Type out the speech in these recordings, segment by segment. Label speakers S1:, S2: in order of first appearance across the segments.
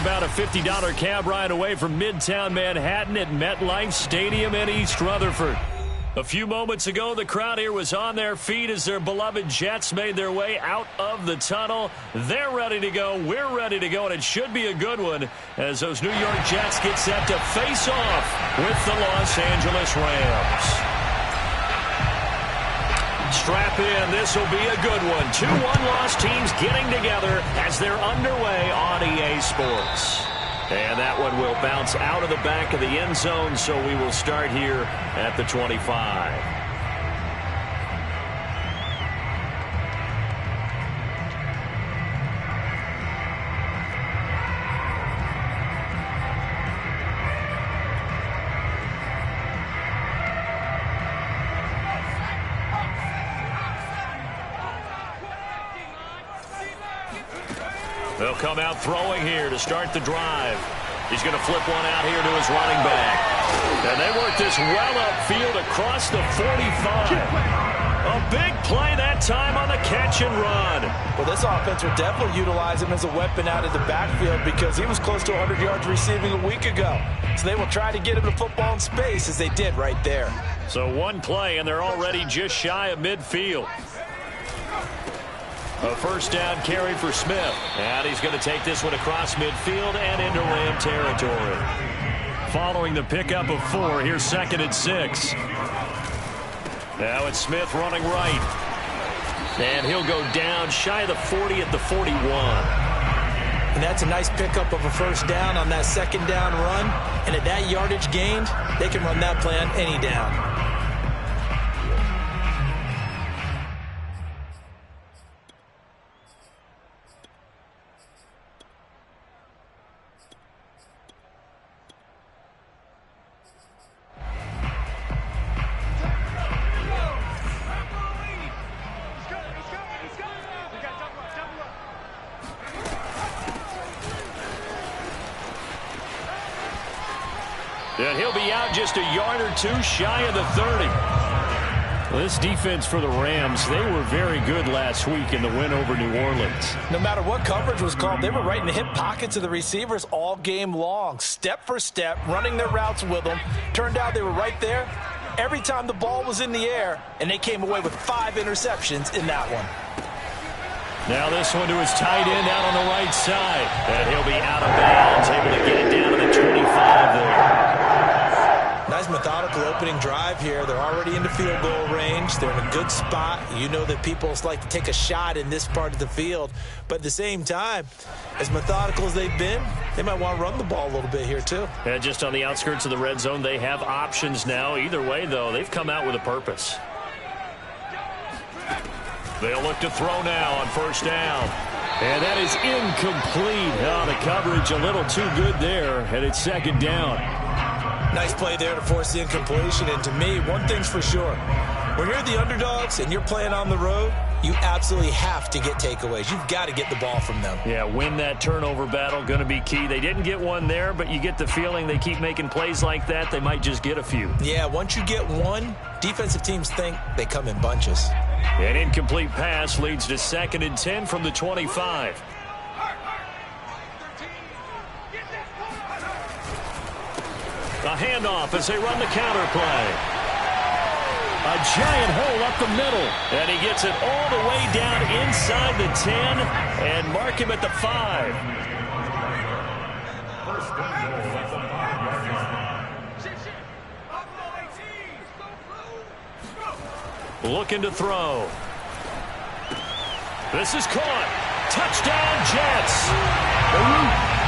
S1: about a $50 cab ride away from Midtown Manhattan at MetLife Stadium in East Rutherford. A few moments ago, the crowd here was on their feet as their beloved Jets made their way out of the tunnel. They're ready to go. We're ready to go, and it should be a good one as those New York Jets get set to face off with the Los Angeles Rams. Strap in. This will be a good one. 2 one-loss teams getting together as they're underway on EA Sports. And that one will bounce out of the back of the end zone, so we will start here at the 25. They'll come out throwing here to start the drive. He's going to flip one out here to his running back. And they work this well upfield across the 45. A big play that time on the catch and run.
S2: Well, this offense will definitely utilize him as a weapon out of the backfield because he was close to 100 yards receiving a week ago. So they will try to get him the football in space as they did right there.
S1: So one play, and they're already just shy of midfield. A first down carry for Smith. And he's going to take this one across midfield and into Ram territory. Following the pickup of 4, here's 2nd and 6. Now it's Smith running right. And he'll go down shy of the 40 at the 41.
S2: And that's a nice pickup of a first down on that second down run. And at that yardage gained, they can run that play on any down.
S1: And he'll be out just a yard or 2 shy of the 30. Well, this defense for the Rams, they were very good last week in the win over New Orleans.
S2: No matter what coverage was called, they were right in the hip pockets of the receivers all game long. Step for step, running their routes with them. Turned out they were right there every time the ball was in the air, and they came away with 5 interceptions in that one.
S1: Now this one to his tight end out on the right side. And he'll be out of bounds, able to get it down to the 25 there.
S2: Nice methodical opening drive here. They're already into field goal range. They're in a good spot. You know that people like to take a shot in this part of the field. But at the same time, as methodical as they've been, they might want to run the ball a little bit here too.
S1: And just on the outskirts of the red zone, they have options now. Either way, though, they've come out with a purpose. They'll look to throw now on first down. And that is incomplete. Oh, the coverage a little too good there, and it's 2nd down.
S2: Nice play there to force the incompletion. And to me, one thing's for sure. When you're the underdogs and you're playing on the road, you absolutely have to get takeaways. You've got to get the ball from them.
S1: Yeah, win that turnover battle, going to be key. They didn't get one there, but you get the feeling they keep making plays like that, they might just get a few.
S2: Yeah, once you get one, defensive teams think they come in bunches.
S1: An incomplete pass leads to 2nd and 10 from the 25. A handoff as they run the counter play. A giant hole up the middle. And he gets it all the way down inside the 10 and mark him at the 5. Looking to throw. This is caught. Touchdown, Jets.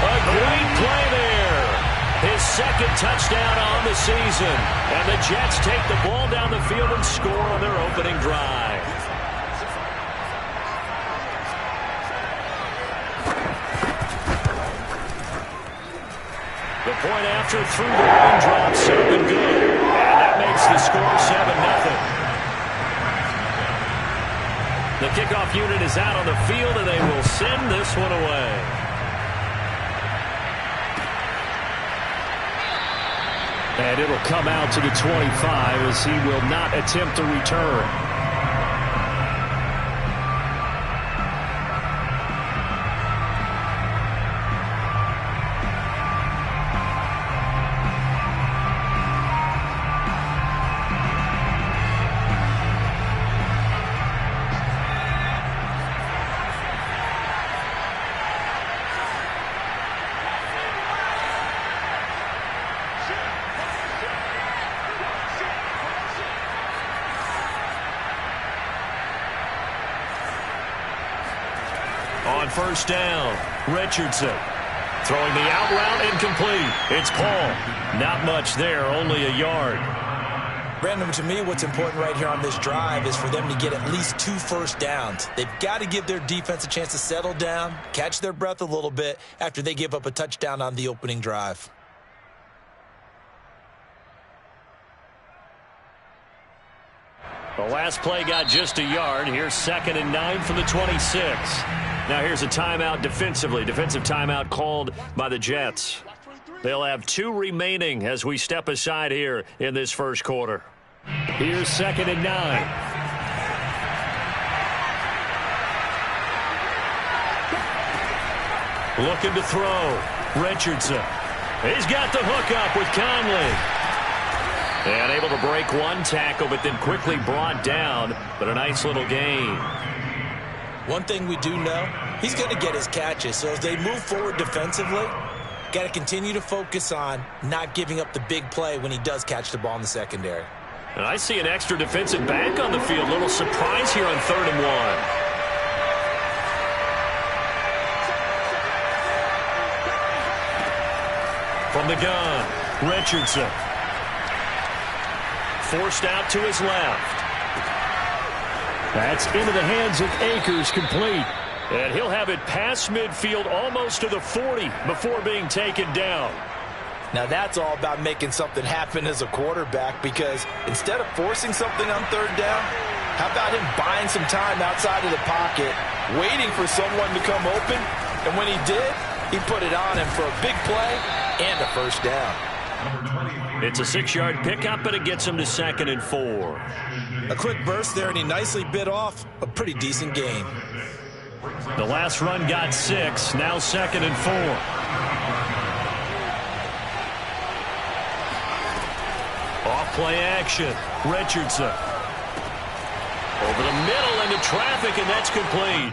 S1: A great play there. His 2nd touchdown on the season. And the Jets take the ball down the field and score on their opening drive. The point after through the raindrops up and good. And that makes the score 7-0. The kickoff unit is out on the field, and they will send this one away. And it'll come out to the 25 as he will not attempt to return. On first down, Richardson. Throwing the out route incomplete. It's Paul. Not much there, only a yard.
S2: Brandon, to me, what's important right here on this drive is for them to get at least 2 first downs. They've got to give their defense a chance to settle down, catch their breath a little bit after they give up a touchdown on the opening drive.
S1: The last play got just a yard. Here's 2nd and 9 from the 26. Now here's a timeout defensively. Defensive timeout called by the Jets. They'll have 2 remaining as we step aside here in this first quarter. Here's 2nd and 9. Looking to throw. Richardson. He's got the hook up with Conley. And able to break one tackle, but then quickly brought down. But a nice little gain.
S2: One thing we do know, he's going to get his catches. So as they move forward defensively, got to continue to focus on not giving up the big play when he does catch the ball in the secondary.
S1: And I see an extra defensive back on the field. Little surprise here on 3rd and 1. From the gun, Richardson. Forced out to his left. That's into the hands of Akers, complete. And he'll have it past midfield almost to the 40 before being taken down.
S2: Now that's all about making something happen as a quarterback, because instead of forcing something on 3rd down, how about him buying some time outside of the pocket, waiting for someone to come open, and when he did, he put it on him for a big play and a first down.
S1: It's a 6-yard pickup, but it gets him to 2nd and 4.
S2: A quick burst there, and he nicely bit off a pretty decent gain.
S1: The last run got 6, now 2nd and 4. Off play action, Richardson. Over the middle into traffic, and that's complete.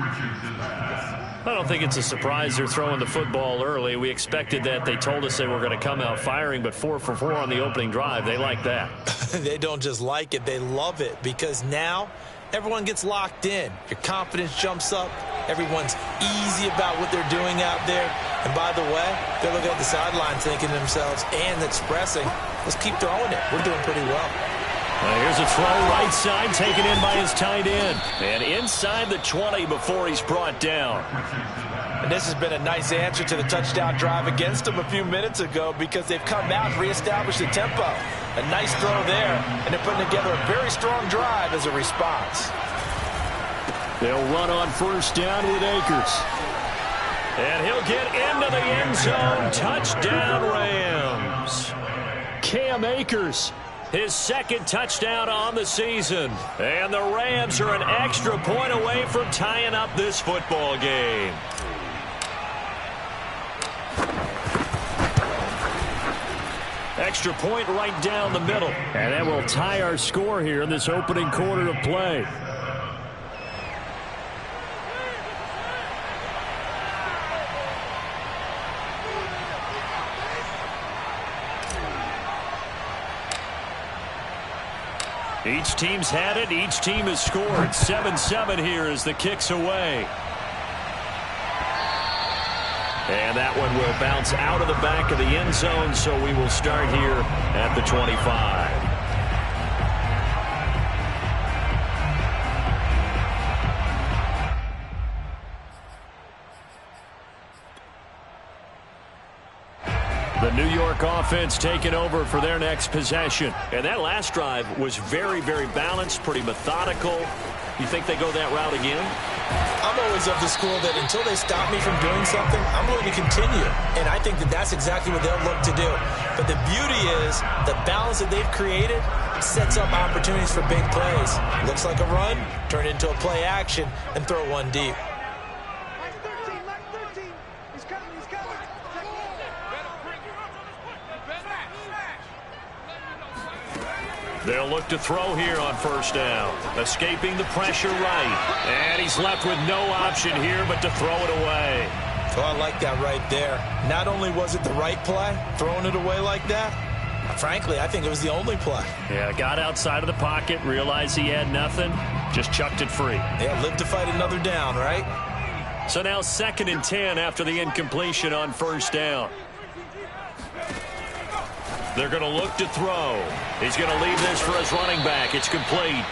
S1: I don't think it's a surprise they're throwing the football early. We expected that. They told us they were going to come out firing, but 4 for 4 on the opening drive. They like that.
S2: They don't just like it, they love it, because now everyone gets locked in. Your confidence jumps up. Everyone's easy about what they're doing out there. And by the way, they're looking at the sidelines thinking to themselves and expressing, let's keep throwing it. We're doing pretty well.
S1: Here's a throw right side, taken in by his tight end. And inside the 20 before he's brought down.
S2: And this has been a nice answer to the touchdown drive against them a few minutes ago, because they've come out and reestablished the tempo. A nice throw there, and they're putting together a very strong drive as a response.
S1: They'll run on first down with Akers. And he'll get into the end zone. Touchdown, Rams. Cam Akers. His 2nd touchdown on the season. And the Rams are an extra point away from tying up this football game. Extra point right down the middle. And that will tie our score here in this opening quarter of play. Each team's had it. Each team has scored. 7-7 here as the kick's away. And that one will bounce out of the back of the end zone, so we will start here at the 25. The New York offense taking over for their next possession. And that last drive was very, very balanced, pretty methodical. You think they go that route again?
S2: I'm always of the school that until they stop me from doing something, I'm going to continue. And I think that that's exactly what they'll look to do. But the beauty is the balance that they've created sets up opportunities for big plays. Looks like a run, turn it into a play action, and throw one deep.
S1: They'll look to throw here on first down. Escaping the pressure right. And he's left with no option here but to throw it away.
S2: So I like that right there. Not only was it the right play, throwing it away like that, frankly, I think it was the only play.
S1: Yeah, got outside of the pocket, realized he had nothing, just chucked it free.
S2: Yeah, live to fight another down, right?
S1: So now 2nd and 10 after the incompletion on first down. They're going to look to throw. He's going to leave this for his running back. It's complete.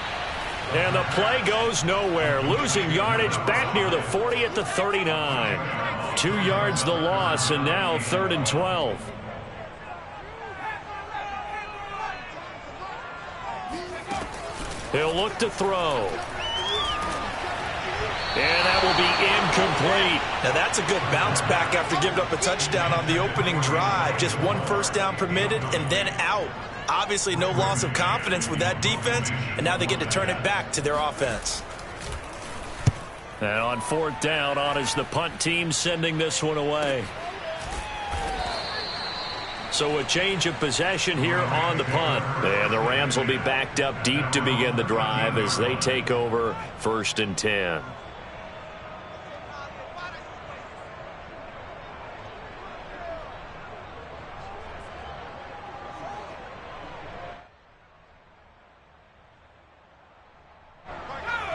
S1: And the play goes nowhere. Losing yardage back near the 40 at the 39. 2 yards the loss, and now 3rd and 12. He'll look to throw. And that will be incomplete.
S2: Now that's a good bounce back after giving up a touchdown on the opening drive. Just 1 first down permitted and then out. Obviously no loss of confidence with that defense, and now they get to turn it back to their offense.
S1: And on 4th down, on is the punt team sending this one away. So a change of possession here on the punt. And the Rams will be backed up deep to begin the drive as they take over 1st and 10.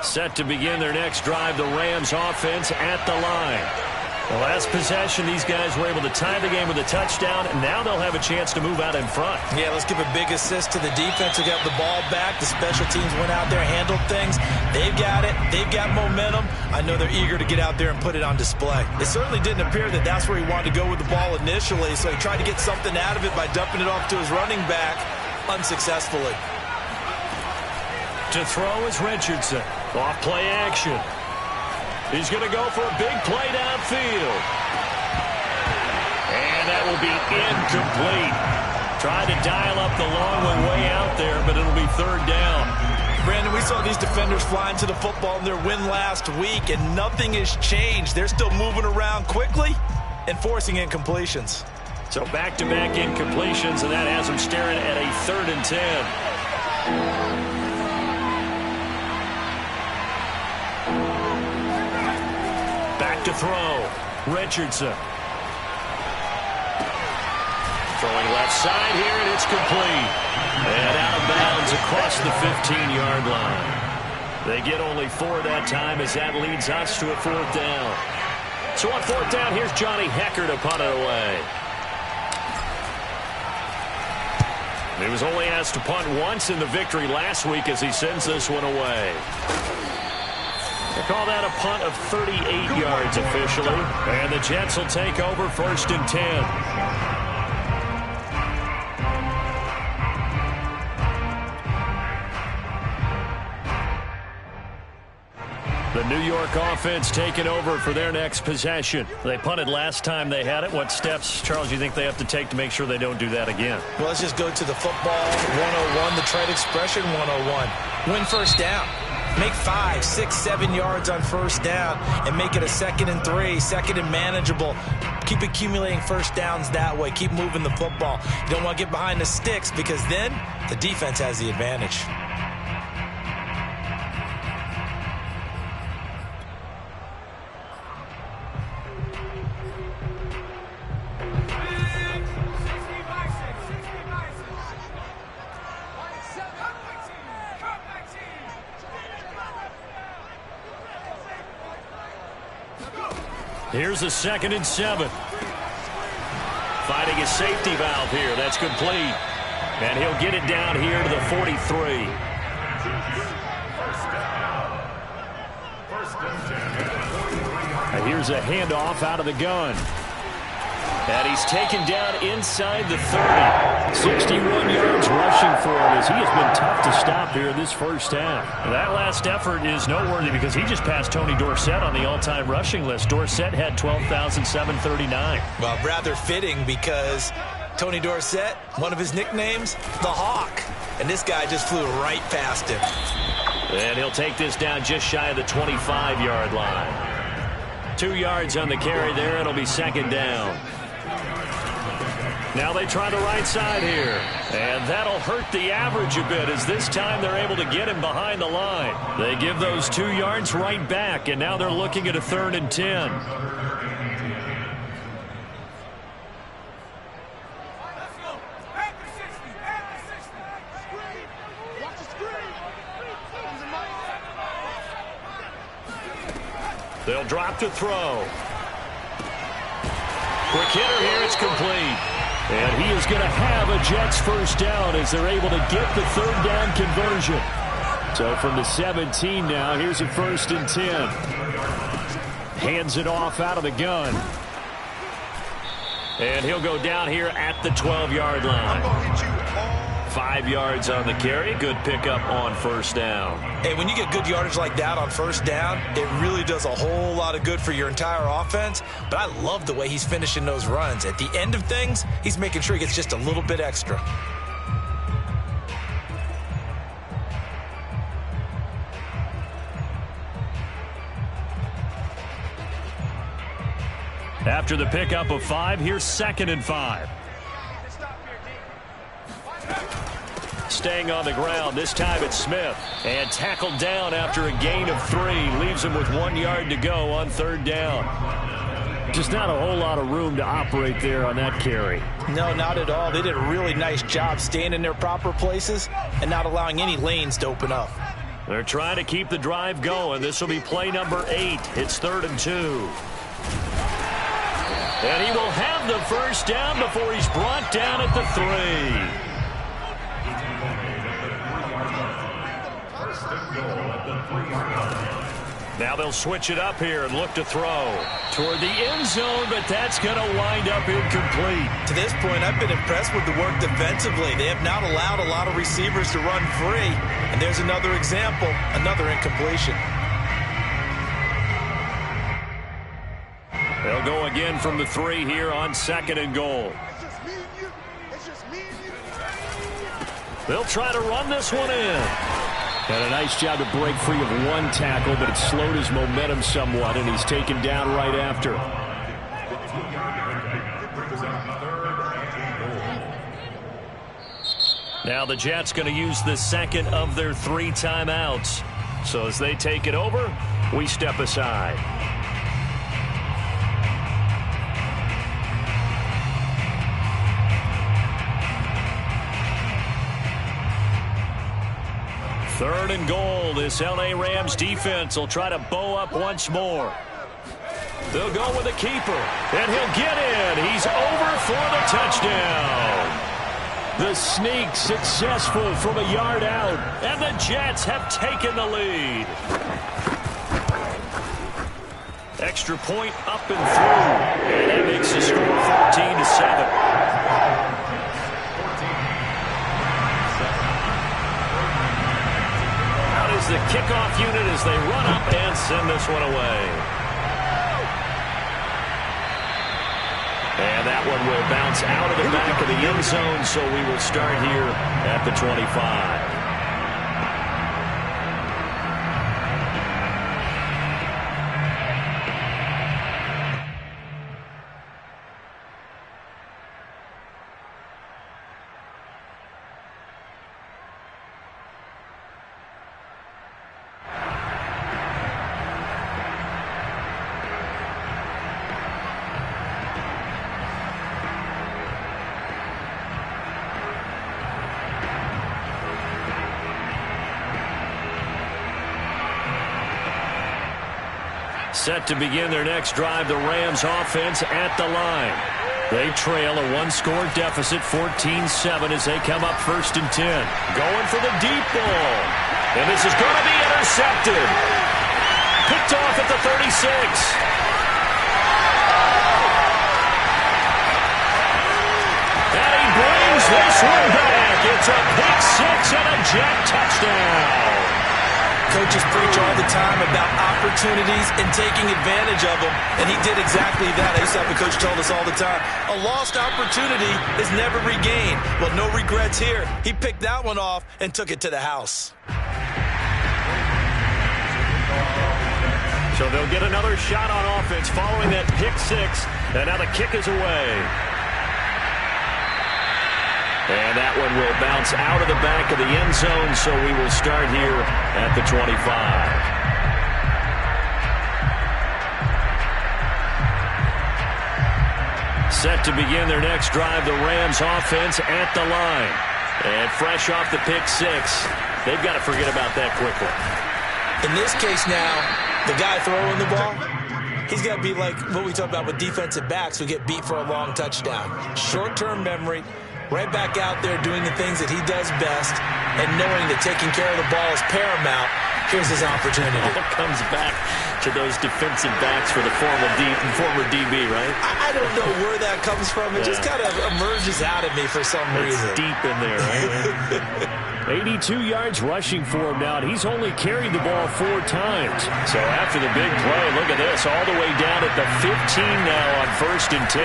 S1: Set to begin their next drive, the Rams offense at the line. The last possession, these guys were able to tie the game with a touchdown, and now they'll have a chance to move out in front.
S2: Yeah, let's give a big assist to the defense who got the ball back. The special teams went out there, handled things. They've got it. They've got momentum. I know they're eager to get out there and put it on display. It certainly didn't appear that that's where he wanted to go with the ball initially, so he tried to get something out of it by dumping it off to his running back unsuccessfully.
S1: To throw is Richardson. Off play action. He's going to go for a big play downfield. And that will be incomplete. Tried to dial up the long one way out there, but it'll be 3rd down.
S2: Brandon, we saw these defenders flying to the football in their win last week, and nothing has changed. They're still moving around quickly and forcing incompletions.
S1: So back-to-back incompletions, and that has them staring at a 3rd and 10. Back to throw. Richardson. Throwing left side here, and it's complete. And out of bounds across the 15-yard line. They get only 4 that time as that leads us to a 4th down. So on 4th down, here's Johnny Hecker to punt it away. He was only asked to punt once in the victory last week as he sends this one away. They call that a punt of 38 yards officially. And the Jets will take over 1st and 10. The New York offense taking over for their next possession. They punted last time they had it. What steps, Charles, do you think they have to take to make sure they don't do that again?
S2: Well, let's just go to the football 101, the trade expression 101. Win first down. Make 5, 6, 7 yards on first down and make it a 2nd and 3, 2nd and manageable. Keep accumulating first downs that way. Keep moving the football. You don't want to get behind the sticks because then the defense has the advantage.
S1: Here's a 2nd and 7. Finding a safety valve here. That's complete. And he'll get it down here to the 43. And here's a handoff out of the gun. And he's taken down inside the 30. 61 yards rushing for him as he has been tough to stop here this first half. That last effort is noteworthy because he just passed Tony Dorsett on the all-time rushing list. Dorsett had 12,739.
S2: Well, rather fitting because Tony Dorsett, one of his nicknames, the Hawk. And this guy just flew right past him.
S1: And he'll take this down just shy of the 25-yard line. 2 yards on the carry there. It'll be 2nd down. Now they try the right side here. And that'll hurt the average a bit as this time they're able to get him behind the line. They give those 2 yards right back, and now they're looking at a 3rd and 10. They'll drop to throw. Quick hitter here, it's complete. And he is going to have a Jets first down as they're able to get the third down conversion. So from the 17 now, here's a 1st and 10. Hands it off out of the gun. And he'll go down here at the 12-yard line. 5 yards on the carry. Good pickup on first down.
S2: Hey, when you get good yardage like that on first down, it really does a whole lot of good for your entire offense. But I love the way he's finishing those runs. At the end of things, he's making sure he gets just a little bit extra.
S1: After the pickup of 5, here's 2nd and 5. Staying on the ground, this time it's Smith. And tackled down after a gain of 3. Leaves him with 1 yard to go on 3rd down. Just not a whole lot of room to operate there on that carry.
S2: No, not at all. They did a really nice job staying in their proper places and not allowing any lanes to open up.
S1: They're trying to keep the drive going. This will be play number 8. It's 3rd and 2. And he will have the first down before he's brought down at the 3. Now they'll switch it up here and look to throw toward the end zone, but that's going to wind up incomplete.
S2: To this point, I've been impressed with the work defensively. They have not allowed a lot of receivers to run free. And there's another example, another incompletion.
S1: They'll go again from the 3 here on 2nd and goal. They'll try to run this one in. Got a nice job to break free of 1 tackle, but it slowed his momentum somewhat, and he's taken down right after. Now the Jets going to use the 2nd of their 3 timeouts. So as they take it over, we step aside. Third and goal. This L.A. Rams defense will try to bow up once more. They'll go with a keeper, and he'll get in. He's over for the touchdown. The sneak successful from a yard out, and the Jets have taken the lead. Extra point up and through, and that makes the score 14-7. The kickoff unit as they run up and send this one away. And that one will bounce out of the back of the end zone, so we will start here at the 25. Set to begin their next drive, the Rams offense at the line. They trail a 1-score deficit, 14-7 as they come up 1st and 10. Going for the deep ball. And this is going to be intercepted. Picked off at the 36. And he brings this one back. It's a pick 6 and a Jet touchdown.
S2: Coaches preach all the time about opportunities and taking advantage of them, and he did exactly that. I used to have a coach tell us all the time, a lost opportunity is never regained. Well, no regrets here. He picked that one off and took it to the house.
S1: So they'll get another shot on offense following that pick 6, and now the kick is away. And that one will bounce out of the back of the end zone, so we will start here at the 25. Set to begin their next drive, the Rams offense at the line. And fresh off the pick 6, they've got to forget about that quickly.
S2: In this case now, The guy throwing the ball, he's got to be like what we talk about with defensive backs who get beat for a long touchdown. Short-term memory, right back out there doing the things that he does best, and knowing that taking care of the ball is paramount. Here's his opportunity.
S1: It comes back to those defensive backs for the former DB, right?
S2: I don't know where that comes from. It just kind of emerges out of me for some reason.
S1: It's deep in there, right? 82 yards rushing for him now, and he's only carried the ball 4 times. So after the big play, look at this, all the way down at the 15 now on 1st and 10.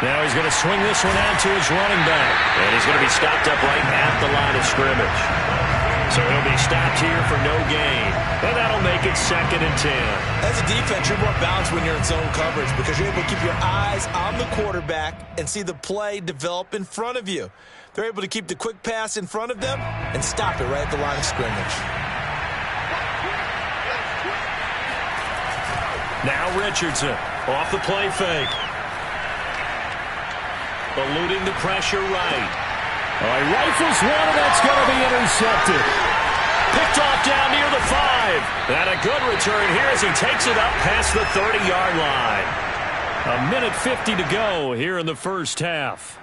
S1: Now he's going to swing this one out to his running back, and he's going to be stopped up right at the line of scrimmage. So he'll be stopped here for no gain. And that'll make it 2nd and 10.
S2: As a defense, you're more balanced when you're in zone coverage because you're able to keep your eyes on the quarterback and see the play develop in front of you. They're able to keep the quick pass in front of them and stop it right at the line of scrimmage.
S1: Now Richardson off the play fake. Eluding the pressure right. He rifles one, and that's going to be intercepted. Picked off down near the 5. And a good return here as he takes it up past the 30-yard line. 1:50 to go here in the first half.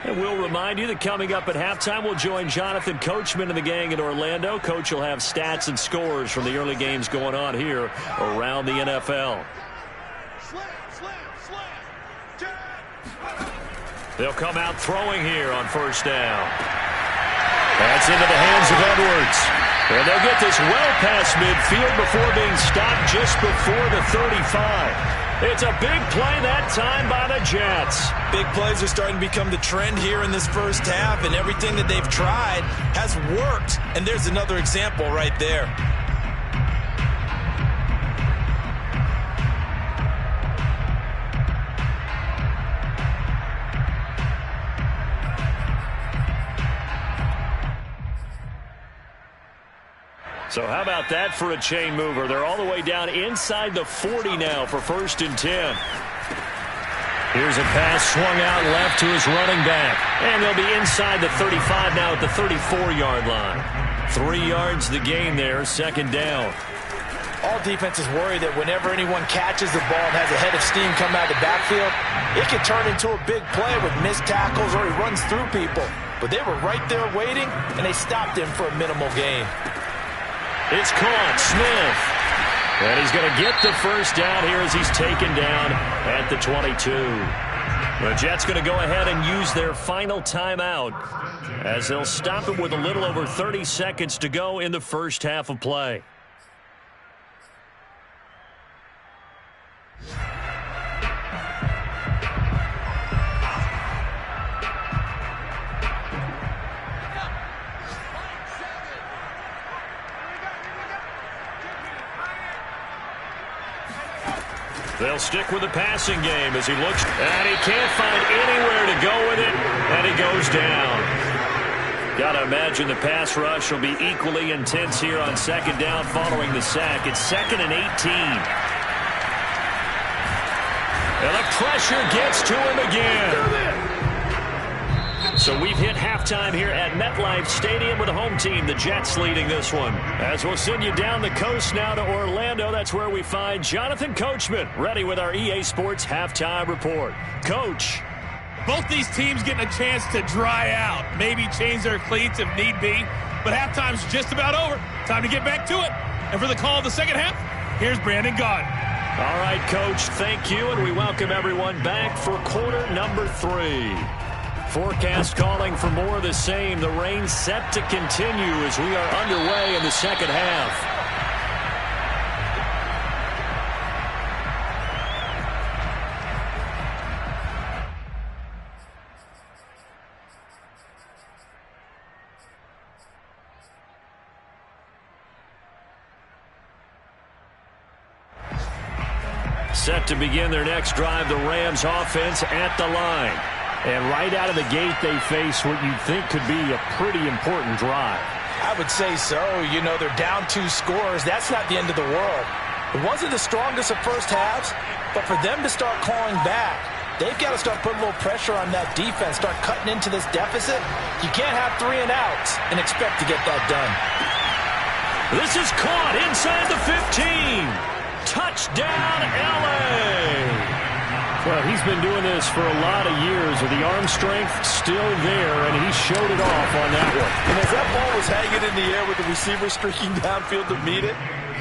S1: And we'll remind you that coming up at halftime, we'll join Jonathan Coachman and the gang in Orlando. Coach will have stats and scores from the early games going on here around the NFL. They'll come out throwing here on 1st down. That's into the hands of Edwards. And they'll get this well past midfield before being stopped just before the 35. It's a big play that time by the Jets.
S2: Big plays are starting to become the trend here in this first half, and everything that they've tried has worked. And there's another example right there.
S1: So how about that for a chain mover? They're all the way down inside the 40 now for 1st and 10. Here's a pass swung out left to his running back. And they'll be inside the 35 now at the 34-yard line. 3 yards the gain there, 2nd down.
S2: All defenses worry that whenever anyone catches the ball and has a head of steam come out of the backfield, it can turn into a big play with missed tackles or he runs through people. But they were right there waiting, and they stopped him for a minimal gain.
S1: It's caught, Smith. And he's going to get the 1st down here as he's taken down at the 22. The Jets going to go ahead and use their final timeout as they'll stop him with a little over 30 seconds to go in the first half of play. They'll stick with the passing game as he looks, and he can't find anywhere to go with it, and he goes down. Got to imagine the pass rush will be equally intense here on 2nd down following the sack. It's 2nd and 18. And the pressure gets to him again. So we've hit halftime here at MetLife Stadium with the home team, the Jets, leading this one. As we'll send you down the coast now to Orlando, that's where we find Jonathan Coachman, ready with our EA Sports halftime report. Coach.
S3: Both these teams getting a chance to dry out, maybe change their cleats if need be, but halftime's just about over. Time to get back to it. And for the call of the second half, here's Brandon Gaudin.
S1: All right, Coach, thank you, and we welcome everyone back for quarter number 3. Forecast calling for more of the same. The rain set to continue as we are underway in the second half. Set to begin their next drive, the Rams offense at the line. And right out of the gate, they face what you'd think could be a pretty important drive.
S2: I would say so. You know, they're down 2 scores. That's not the end of the world. It wasn't the strongest of first halves, but for them to start clawing back, they've got to start putting a little pressure on that defense, start cutting into this deficit. You can't have 3 and outs and expect to get that done.
S1: This is caught inside the 15. Touchdown, L.A. Well, he's been doing this for a lot of years with the arm strength still there, and he showed it off on that one.
S4: And as that ball was hanging in the air with the receiver streaking downfield to meet it,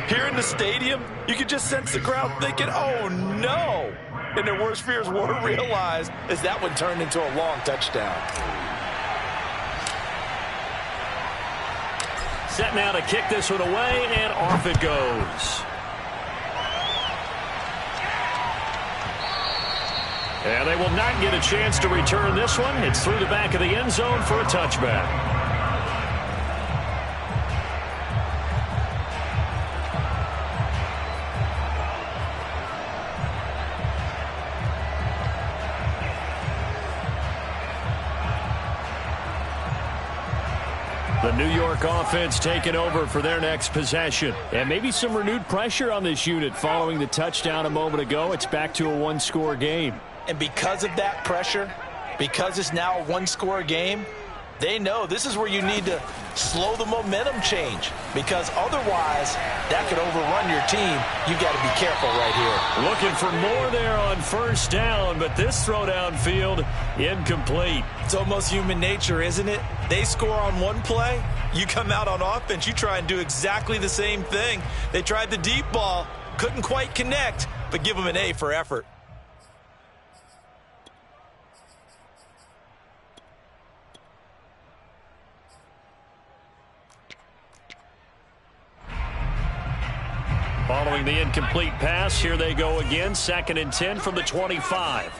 S4: here in the stadium, you could just sense the crowd thinking, oh, no. And their worst fears were realized as that one turned into a long touchdown.
S1: Set now to kick this one away, and off it goes. And they will not get a chance to return this one. It's through the back of the end zone for a touchback. The New York offense taking over for their next possession. And maybe some renewed pressure on this unit following the touchdown a moment ago. It's back to a one-score game.
S2: And because of that pressure, because it's now a one-score game, they know this is where you need to slow the momentum change, because otherwise that could overrun your team. You got to be careful right here.
S1: Looking for more there on first down, but this throw downfield incomplete.
S2: It's almost human nature, isn't it? They score on one play, you come out on offense, you try and do exactly the same thing. They tried the deep ball, couldn't quite connect, but give them an A for effort.
S1: Following the incomplete pass, here they go again. 2nd and 10 from the 25.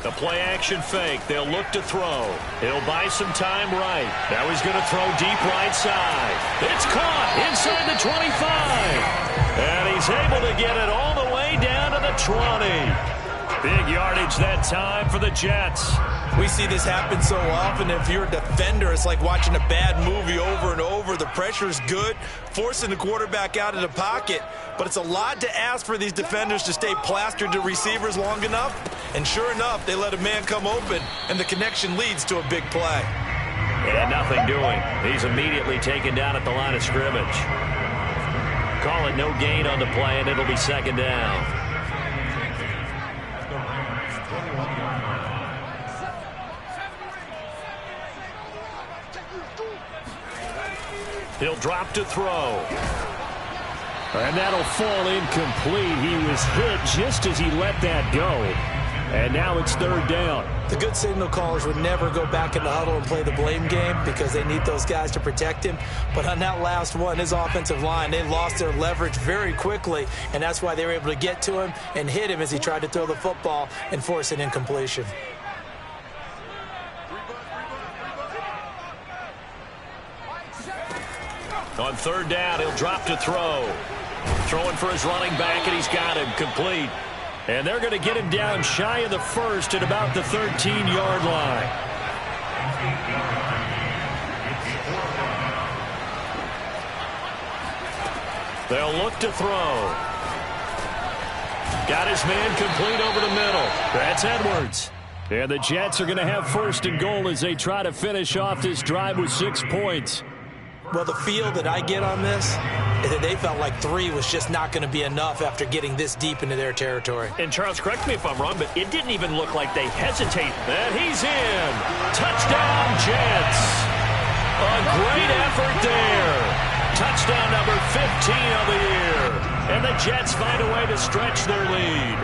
S1: The play action fake. They'll look to throw. He'll buy some time right. Now he's going to throw deep right side. It's caught inside the 25. And he's able to get it all the way down to the 20. Big yardage that time for the Jets.
S2: We see this happen so often. If you're a defender, it's like watching a bad movie over and over. The pressure's good, forcing the quarterback out of the pocket. But it's a lot to ask for these defenders to stay plastered to receivers long enough. And sure enough, they let a man come open, and the connection leads to a big play.
S1: And nothing doing. He's immediately taken down at the line of scrimmage. Call it no gain on the play, and it'll be 2nd down. He'll drop to throw. And that'll fall incomplete. He was hit just as he let that go. And now it's 3rd down.
S2: The good signal callers would never go back in the huddle and play the blame game because they need those guys to protect him. But on that last one, his offensive line, they lost their leverage very quickly, and that's why they were able to get to him and hit him as he tried to throw the football and force an incompletion.
S1: On 3rd down, he'll drop to throw. Throwing for his running back, and he's got him complete. And they're going to get him down shy of the 1st at about the 13-yard line. They'll look to throw. Got his man complete over the middle. That's Edwards. And the Jets are going to have 1st and goal as they try to finish off this drive with 6 points.
S2: Well, the feel that I get on this is that they felt like 3 was just not going to be enough after getting this deep into their territory.
S1: And Charles, correct me if I'm wrong, but it didn't even look like they hesitated. And he's in. Touchdown, Jets. A great effort there. Touchdown number 15 of the year. And the Jets find a way to stretch their lead.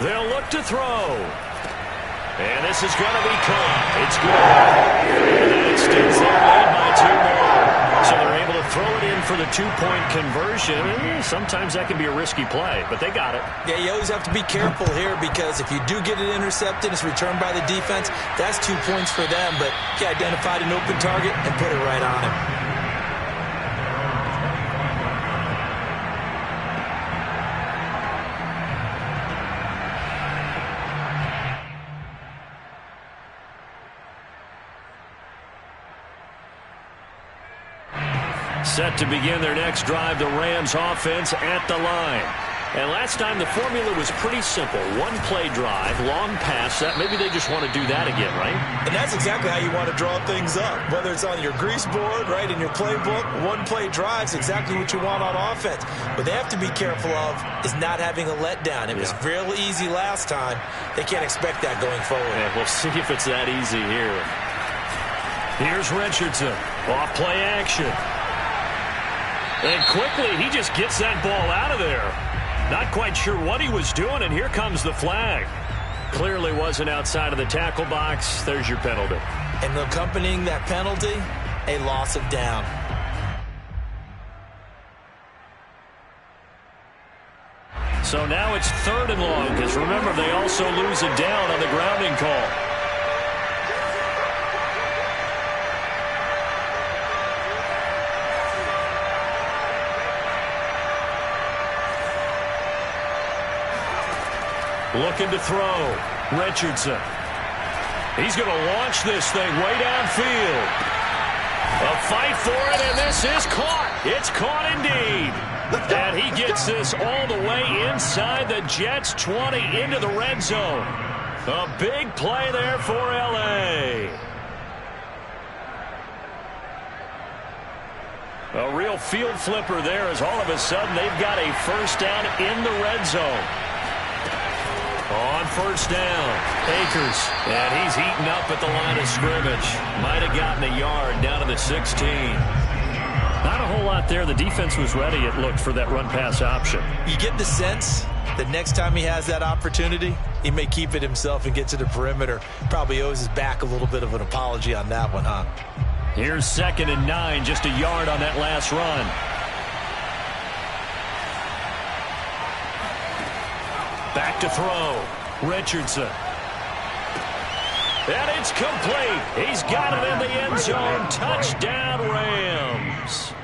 S1: They'll look to throw. And this is going to be caught. It's good. And that extends their lead by 2 more. So they're able to throw it in for the 2-point conversion. And sometimes that can be a risky play, but they got it.
S2: Yeah, you always have to be careful here because if you do get it intercepted, it's returned by the defense, that's 2 points for them. But he identified an open target and put it right on him.
S1: Set to begin their next drive, the Rams offense at the line. And last time the formula was pretty simple. One play drive, long pass. Maybe they just want to do that again, right?
S2: And that's exactly how you want to draw things up. Whether it's on your grease board, right, in your playbook, one play drive is exactly what you want on offense. What they have to be careful of is not having a letdown. It was real easy last time. They can't expect that going forward.
S1: Yeah, we'll see if it's that easy here. Here's Richardson. Off play action. And quickly, he just gets that ball out of there. Not quite sure what he was doing, and here comes the flag. Clearly wasn't outside of the tackle box. There's your penalty.
S2: And accompanying that penalty, a loss of down.
S1: So now it's 3rd and long, because remember, they also lose a down on the grounding call. Looking to throw. Richardson. He's going to launch this thing way downfield. A fight for it, and this is caught. It's caught indeed. And he gets this all the way inside the Jets' 20 into the red zone. A big play there for L.A. A real field flipper there as all of a sudden they've got a first down in the red zone. On first down, Akers, and he's heating up at the line of scrimmage. Might have gotten a yard down to the 16. Not a whole lot there. The defense was ready, it looked, for that run-pass option.
S2: You get the sense that next time he has that opportunity, he may keep it himself and get to the perimeter. Probably owes his back a little bit of an apology on that one, huh?
S1: Here's 2nd and 9, just a yard on that last run. Back to throw. Richardson. And it's complete. He's got it in the end zone. Touchdown, Rams.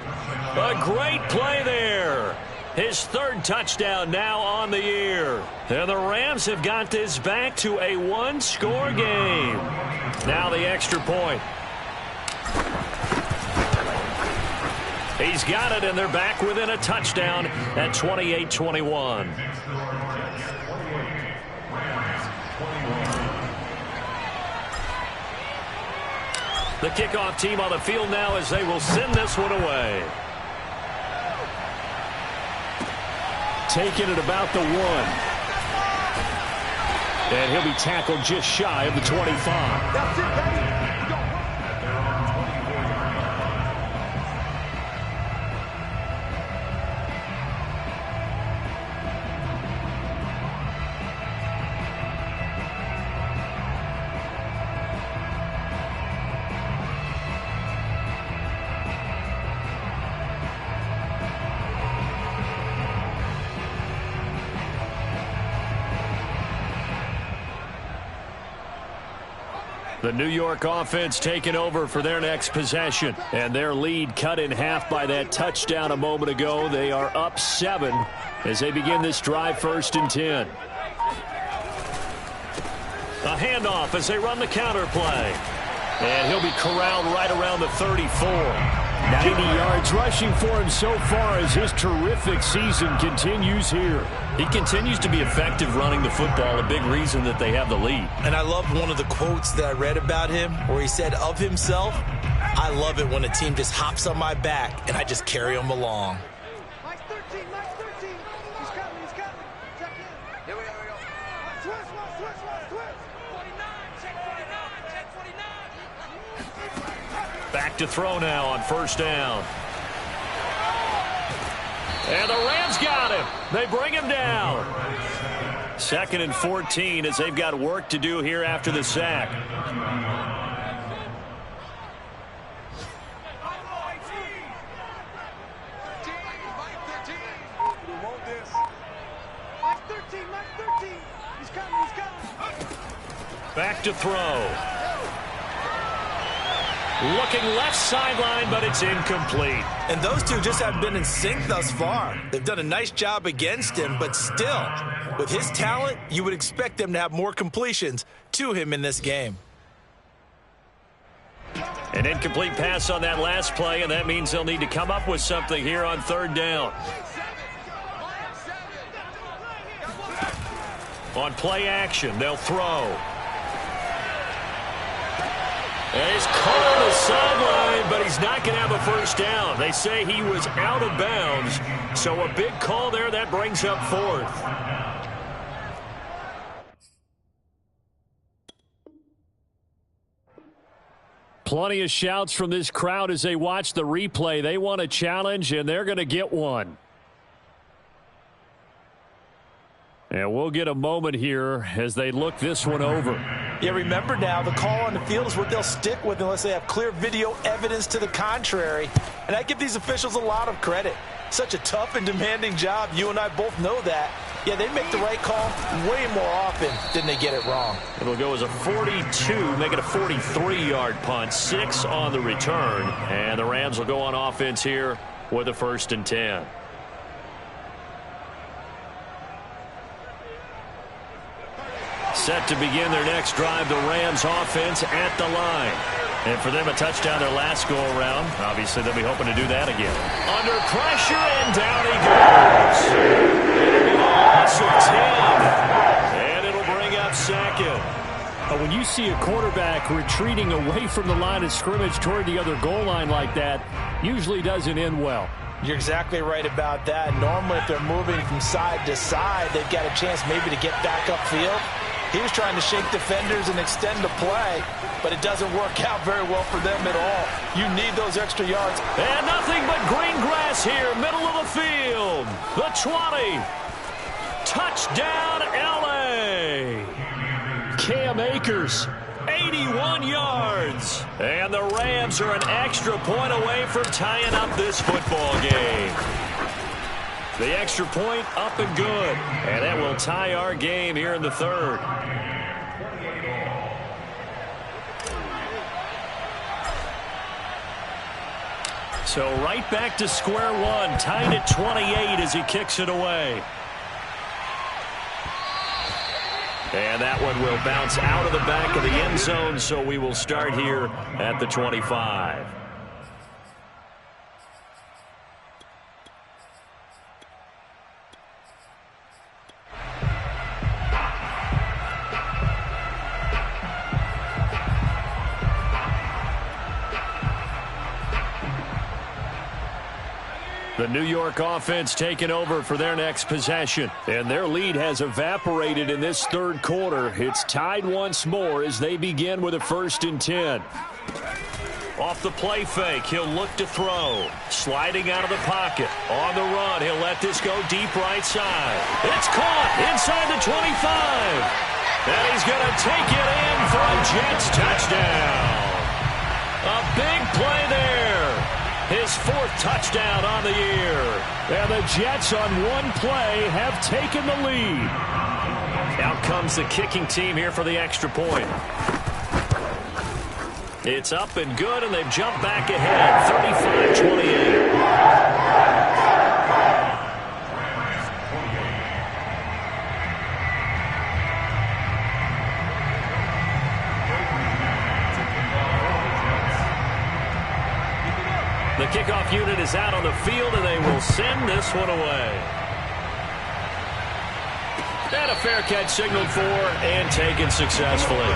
S1: A great play there. His 3rd touchdown now on the year. And the Rams have got this back to a one-score game. Now the extra point. He's got it, and they're back within a touchdown at 28-21. The kickoff team on the field now as they will send this one away. Taking it about the 1. And he'll be tackled just shy of the 25.
S5: That's it, baby.
S1: The New York offense taking over for their next possession. And their lead cut in half by that touchdown a moment ago. They are up 7 as they begin this drive 1st and 10. A handoff as they run the counter play. And he'll be corralled right around the 34. 90 yards rushing for him so far as his terrific season continues here. He continues to be effective running the football, a big reason that they have the lead.
S2: And I love one of the quotes that I read about him where he said of himself, I love it when a team just hops on my back and I just carry them along.
S5: Mike 13, Mike 13. He's coming, he's coming. Check in. Here we go. Twist.
S6: 49, check 49.
S1: Back to throw now on first down. And the Rams got him. They bring him down. 2nd and 14 as they've got work to do here after the sack.
S5: Mike 13. He's coming.
S1: Back to throw. Looking left sideline, but it's incomplete.
S2: And those two just haven't been in sync thus far. They've done a nice job against him, but still, with his talent, you would expect them to have more completions to him in this game.
S1: An incomplete pass on that last play, and that means they'll need to come up with something here on third down. On play action, they'll throw. And he's caught on the sideline, but he's not going to have a first down. They say he was out of bounds, so a big call there. That brings up fourth. Plenty of shouts from this crowd as they watch the replay. They want a challenge, and they're going to get one. And we'll get a moment here as they look this one over.
S2: Yeah, remember now, the call on the field is what they'll stick with unless they have clear video evidence to the contrary. And I give these officials a lot of credit. Such a tough and demanding job. You and I both know that. Yeah, they make the right call way more often than they get it wrong.
S1: It'll go as a 42, make it a 43-yard punt, 6 on the return. And the Rams will go on offense here with a 1st and 10. Set to begin their next drive, the Rams offense at the line. And for them, a touchdown their last go-around. Obviously, they'll be hoping to do that again. Under pressure, and down he goes. It'll be a loss of 10. And it'll bring up 2nd. When you see a quarterback retreating away from the line of scrimmage toward the other goal line like that, usually doesn't end well.
S2: You're exactly right about that. Normally, if they're moving from side to side, they've got a chance maybe to get back upfield. He was trying to shake defenders and extend the play, but it doesn't work out very well for them at all. You need those extra yards.
S1: And nothing but green grass here, middle of the field. The 20. Touchdown, L.A. Cam Akers, 81 yards. And the Rams are an extra point away from tying up this football game. The extra point up and good. And that will tie our game here in the 3rd. So right back to square one, tied at 28 as he kicks it away. And that one will bounce out of the back of the end zone, so we will start here at the 25. The New York offense taking over for their next possession. And their lead has evaporated in this 3rd quarter. It's tied once more as they begin with a 1st and 10. Off the play fake, he'll look to throw. Sliding out of the pocket. On the run, he'll let this go deep right side. It's caught inside the 25. And he's going to take it in for a Jets touchdown. A big play there. His 4th touchdown on the year. And the Jets on one play have taken the lead. Out comes the kicking team here for the extra point. It's up and good, and they've jumped back ahead, 35-28. The kickoff unit is out on the field, and they will send this one away. And a fair catch signaled for and taken successfully.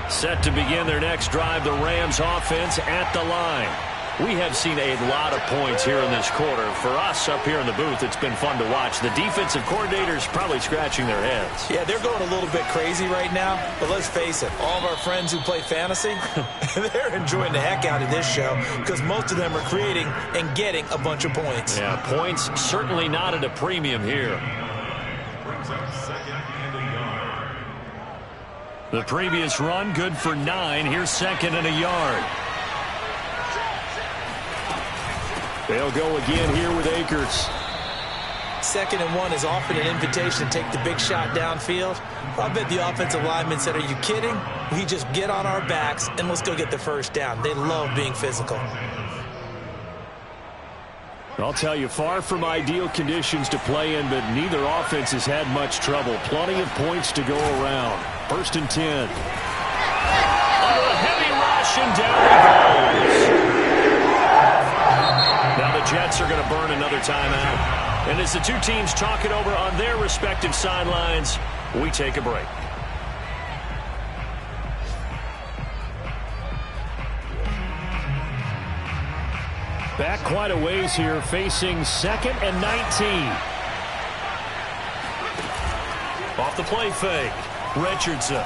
S1: Set to begin their next drive, the Rams offense at the line. We have seen a lot of points here in this quarter. For us up here in the booth, it's been fun to watch. The defensive coordinators probably scratching their heads.
S2: Yeah, they're going a little bit crazy right now, but let's face it, all of our friends who play fantasy, they're enjoying the heck out of this show because most of them are creating and getting a bunch of points.
S1: Yeah, points certainly not at a premium here. The previous run, good for 9. Here's 2nd and a yard. They'll go again here with Akers.
S2: 2nd and 1 is often an invitation to take the big shot downfield. I bet the offensive lineman said, are you kidding? We just get on our backs and let's go get the first down. They love being physical.
S1: I'll tell you, far from ideal conditions to play in, but neither offense has had much trouble. Plenty of points to go around. 1st and 10. Under a heavy rush, and down he goes. Now the Jets are going to burn another timeout. And as the two teams talk it over on their respective sidelines, we take a break. Back quite a ways here, facing 2nd and 19. Off the play fake, Richardson.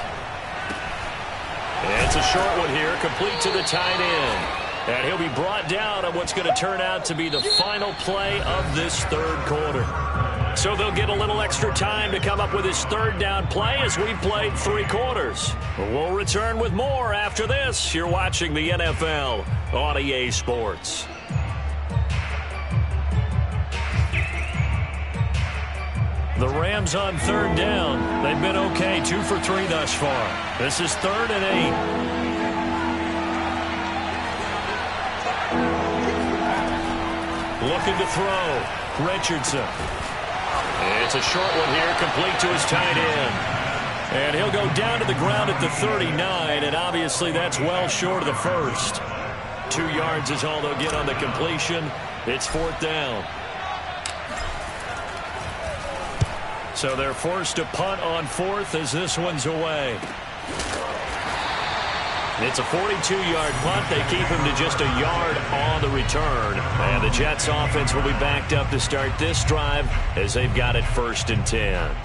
S1: It's a short one here, complete to the tight end. And he'll be brought down on what's going to turn out to be the final play of this 3rd quarter. So they'll get a little extra time to come up with his 3rd down play as we've played 3 quarters. We'll return with more after this. You're watching the NFL on EA Sports. The Rams on 3rd down. They've been okay, 2 for 3 thus far. This is 3rd and 8. Looking to throw. Richardson. It's a short one here, complete to his tight end. And he'll go down to the ground at the 39, and obviously that's well short of the first. 2 yards is all they'll get on the completion. It's 4th down. So they're forced to punt on 4th as this one's away. It's a 42-yard punt. They keep him to just a yard on the return. And the Jets offense will be backed up to start this drive as they've got it 1st and 10.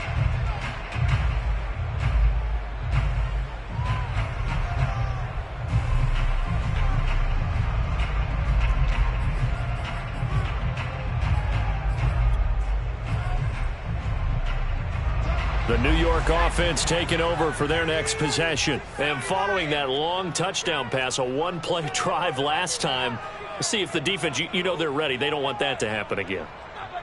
S1: The New York offense taking over for their next possession. And following that long touchdown pass, a one-play drive last time, see if the defense, you know they're ready. They don't want that to happen again.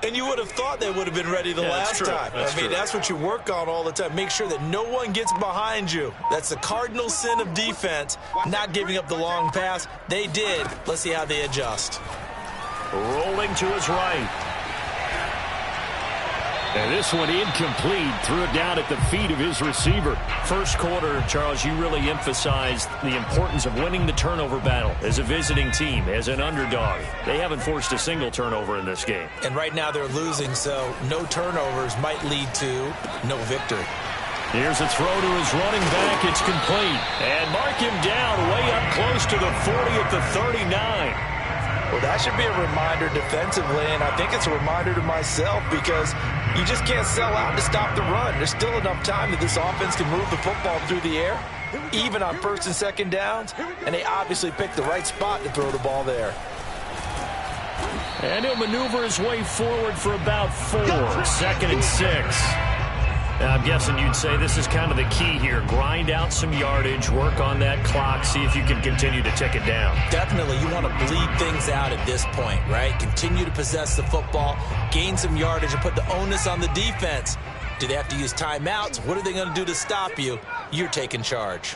S2: And you would have thought they would have been ready the last time. That's what you work on all the time. Make sure that no one gets behind you. That's the cardinal sin of defense, not giving up the long pass. They did. Let's see how they adjust.
S1: Rolling to his right. And this one incomplete. Threw it down at the feet of his receiver. First quarter, Charles, you really emphasized the importance of winning the turnover battle as a visiting team, as an underdog. They haven't forced a single turnover in this game.
S2: And right now they're losing, so no turnovers might lead to no victory.
S1: Here's a throw to his running back. It's complete. And mark him down way up close to the 40 at the 39.
S4: Well, that should be a reminder defensively, and I think it's a reminder to myself because you just can't sell out to stop the run. There's still enough time that this offense can move the football through the air, even on 1st and 2nd downs, and they obviously picked the right spot to throw the ball there.
S1: And he'll maneuver his way forward for about 4. 2nd and 6. I'm guessing you'd say this is kind of the key here. Grind out some yardage, work on that clock, see if you can continue to tick it down.
S2: Definitely. You want to bleed things out at this point, right? Continue to possess the football, gain some yardage, and put the onus on the defense. Do they have to use timeouts? What are they going to do to stop you? You're taking charge.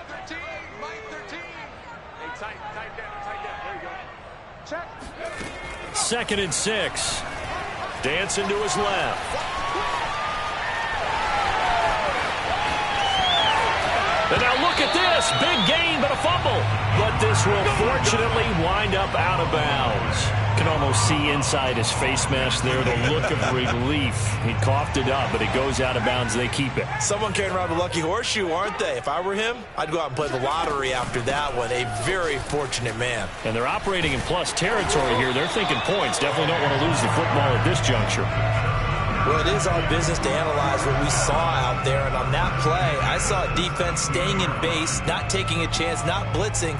S6: 13, Mike 13. Hey, tight down. There you go. Check.
S1: 2nd and 6. Dancing to his left. And now look at this. Big gain, but a fumble. But this will fortunately wind up out of bounds. Can almost see inside his face mask there the look of relief. He coughed it up, but it goes out of bounds. They keep it.
S2: Someone carrying around the lucky horseshoe, aren't they? If I were him, I'd go out and play the lottery after that one. A very fortunate man.
S1: And they're operating in plus territory here. They're thinking points. Definitely don't want to lose the football at this juncture.
S2: Well, it is our business to analyze what we saw out there. And on that play, I saw a defense staying in base, not taking a chance, not blitzing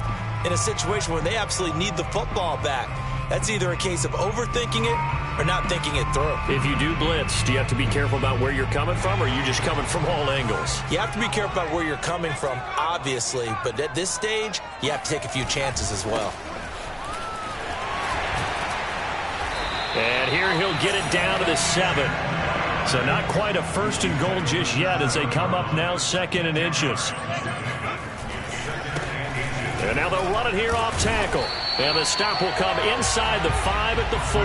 S2: in a situation where they absolutely need the football back. That's either a case of overthinking it or not thinking it through.
S1: If you do blitz, do you have to be careful about where you're coming from, or are you just coming from all angles?
S2: You have to be careful about where you're coming from, obviously. But at this stage, you have to take a few chances as well.
S1: And here he'll get it down to the 7. So not quite a 1st and goal just yet as they come up now 2nd and inches. And now they'll run it here off tackle. And the stop will come inside the 5 at the 4.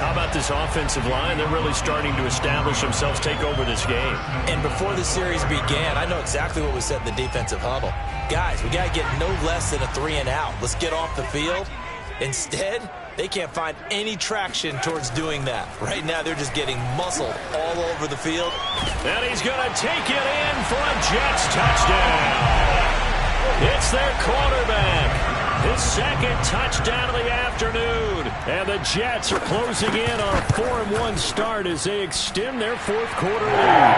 S1: How about this offensive line? They're really starting to establish themselves, take over this game.
S2: And before the series began, I know exactly what we said in the defensive huddle. Guys, we got to get no less than a 3 and out. Let's get off the field. Instead, they can't find any traction towards doing that. Right now, they're just getting muscled all over the field.
S1: And he's going to take it in for a Jets touchdown. It's their quarterback. His 2nd touchdown of the afternoon. And the Jets are closing in on a 4-1 start as they extend their 4th quarter lead.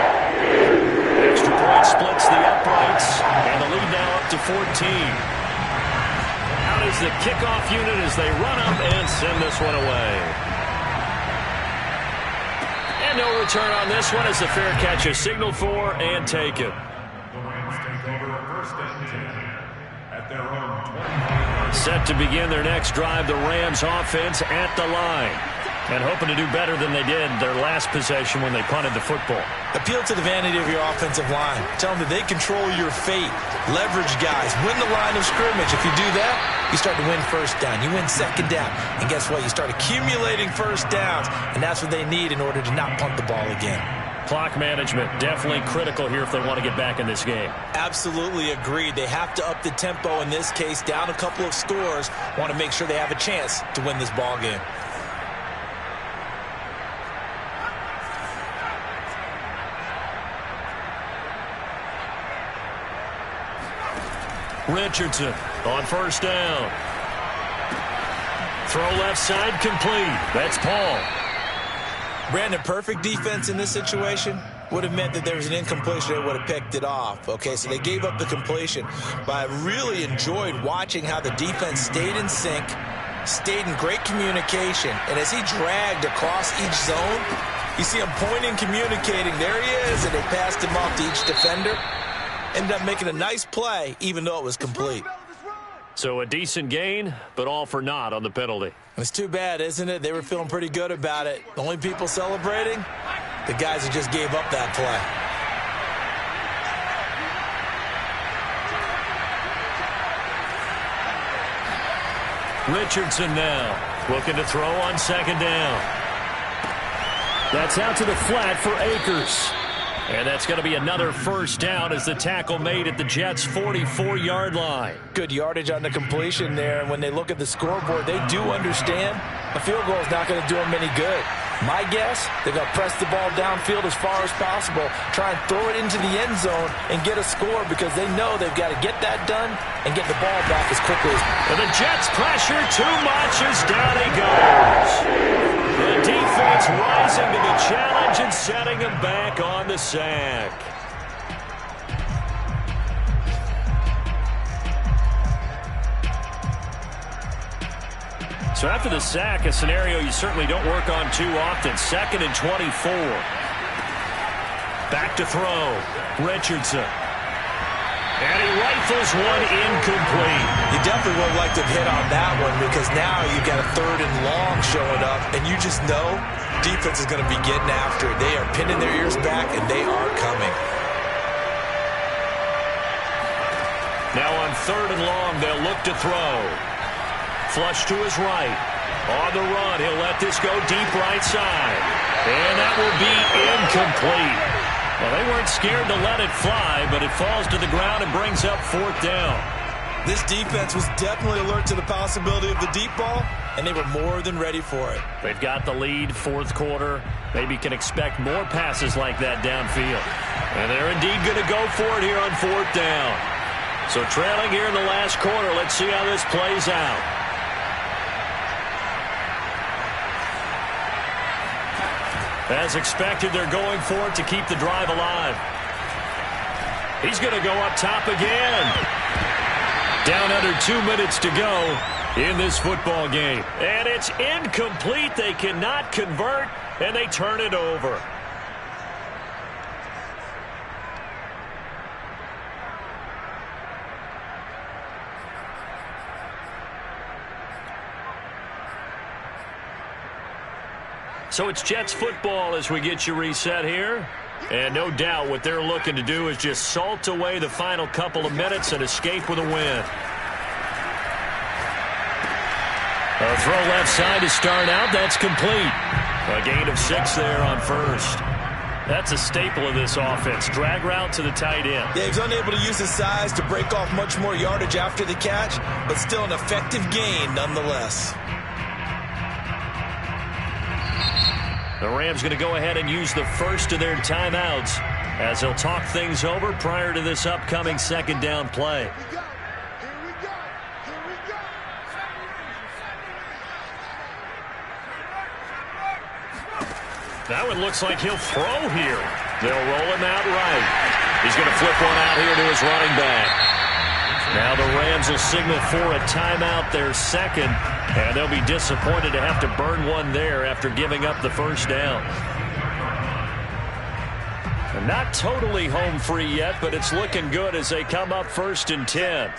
S1: Extra point splits the uprights. And the lead now up to 14. Out is the kickoff unit as they run up and send this one away. And no return on this one as the fair catch is signaled for and taken. Set to begin their next drive, the Rams offense at the line. And hoping to do better than they did their last possession when they punted the football.
S2: Appeal to the vanity of your offensive line. Tell them that they control your fate. Leverage guys. Win the line of scrimmage. If you do that, you start to win 1st down. You win 2nd down. And guess what? You start accumulating 1st downs. And that's what they need in order to not punt the ball again.
S1: Clock management definitely critical here if they want to get back in this game.
S2: Absolutely agreed. They have to up the tempo in this case, down a couple of scores. Want to make sure they have a chance to win this ball game.
S1: Richardson on 1st down. Throw left side complete. That's Paul.
S2: Brandon, perfect defense in this situation would have meant that there was an incompletion. They would have picked it off. Okay, so they gave up the completion. But I really enjoyed watching how the defense stayed in sync, stayed in great communication. And as he dragged across each zone, you see him pointing, communicating. There he is, and they passed him off to each defender. Ended up making a nice play, even though it was complete.
S1: So a decent gain, but all for naught on the penalty.
S2: It's too bad, isn't it? They were feeling pretty good about it. The only people celebrating, the guys who just gave up that play.
S1: Richardson now looking to throw on 2nd down. That's out to the flat for Akers. And that's going to be another 1st down as the tackle made at the Jets' 44-yard line.
S2: Good yardage on the completion there. And when they look at the scoreboard, they do understand a field goal is not going to do them any good. My guess, they're going to press the ball downfield as far as possible, try and throw it into the end zone and get a score because they know they've got to get that done and get the ball back as quickly as possible.
S1: And the Jets pressure too much as down he goes. The defense rising to the challenge and setting him back on the sack. So after the sack, a scenario you certainly don't work on too often. 2nd and 24. Back to throw. Richardson. And he rifles one incomplete.
S2: You definitely would have liked to have hit on that one because now you've got a 3rd and long showing up, and you just know defense is going to be getting after it. They are pinning their ears back, and they are coming.
S1: Now on 3rd and long, they'll look to throw. Flush to his right. On the run, he'll let this go deep right side. And that will be incomplete. Well, they weren't scared to let it fly, but it falls to the ground and brings up 4th down.
S2: This defense was definitely alert to the possibility of the deep ball, and they were more than ready for it.
S1: They've got the lead, 4th quarter. Maybe can expect more passes like that downfield. And they're indeed going to go for it here on 4th down. So trailing here in the last quarter, let's see how this plays out. As expected, they're going for it to keep the drive alive. He's going to go up top again. Down under 2 minutes to go in this football game. And it's incomplete. They cannot convert, and they turn it over. So it's Jets football as we get you reset here. And no doubt what they're looking to do is just salt away the final couple of minutes and escape with a win. A throw left side to start out. That's complete. A gain of 6 there on first. That's a staple of this offense. Drag route to the tight end.
S2: Yeah, he was unable to use his size to break off much more yardage after the catch, but still an effective gain nonetheless.
S1: The Rams going to go ahead and use the first of their timeouts as they'll talk things over prior to this upcoming second down play. That one looks like he'll throw here. They'll roll him out right. He's going to flip one out here to his running back. Now the Rams will signal for a timeout, their second, and they'll be disappointed to have to burn one there after giving up the first down. And not totally home free yet, but it's looking good as they come up 1st and 10.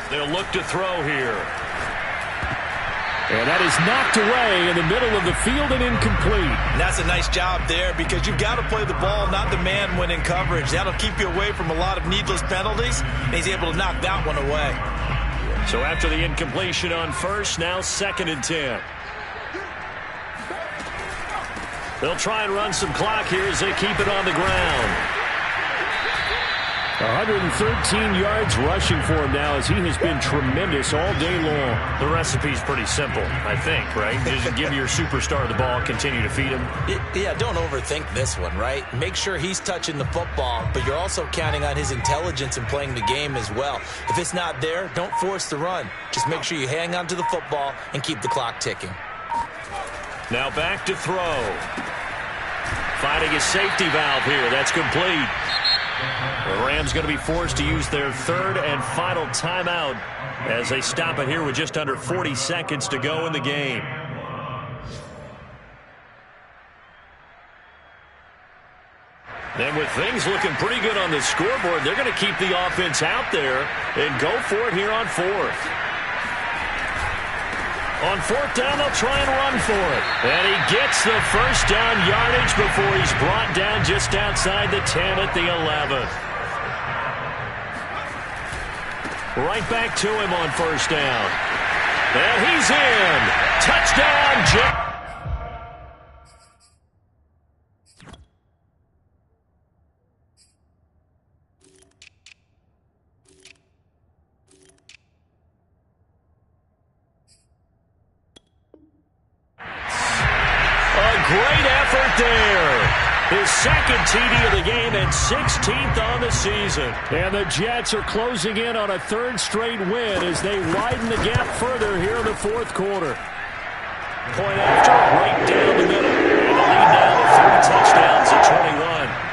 S1: They'll look to throw here. And that is knocked away in the middle of the field and incomplete.
S2: And that's a nice job there because you've got to play the ball, not the man when in coverage. That'll keep you away from a lot of needless penalties, and he's able to knock that one away.
S1: So after the incompletion on first, now 2nd and 10. They'll try and run some clock here as they keep it on the ground. 113 yards rushing for him now as he has been tremendous all day long. The recipe's pretty simple, I think, right? Just give your superstar the ball, continue to feed him.
S2: Yeah, don't overthink this one, right? Make sure he's touching the football, but you're also counting on his intelligence in playing the game as well. If it's not there, don't force the run. Just make sure you hang on to the football and keep the clock ticking.
S1: Now back to throw. Finding a safety valve here. That's complete. The Rams going to be forced to use their 3rd and final timeout as they stop it here with just under 40 seconds to go in the game. And with things looking pretty good on the scoreboard, they're going to keep the offense out there and go for it here on 4th. On 4th down, they'll try and run for it. And he gets the first down yardage before he's brought down just outside the 10 at the 11. Right back to him on 1st down. And he's in. Touchdown, Jets. Great effort there. His 2nd TD of the game and 16th on the season. And the Jets are closing in on a 3rd straight win as they widen the gap further here in the 4th quarter. Point after, right down the middle. And the lead now to 3 touchdowns at 21.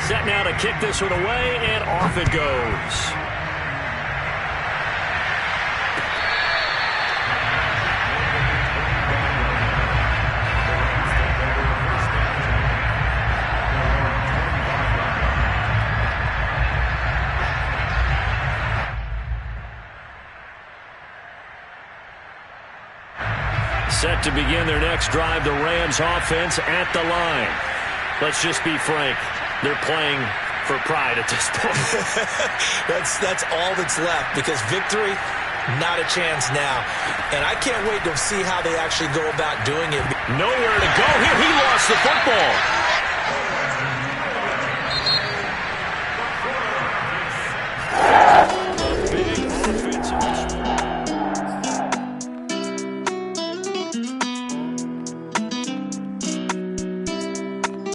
S1: Set now to kick this one away, and off it goes. Set to begin their next drive, the Rams offense at the line. Let's just be frank. They're playing for pride at this point.
S2: That's all that's left because victory, not a chance now. And I can't wait to see how they actually go about doing it.
S1: Nowhere to go here.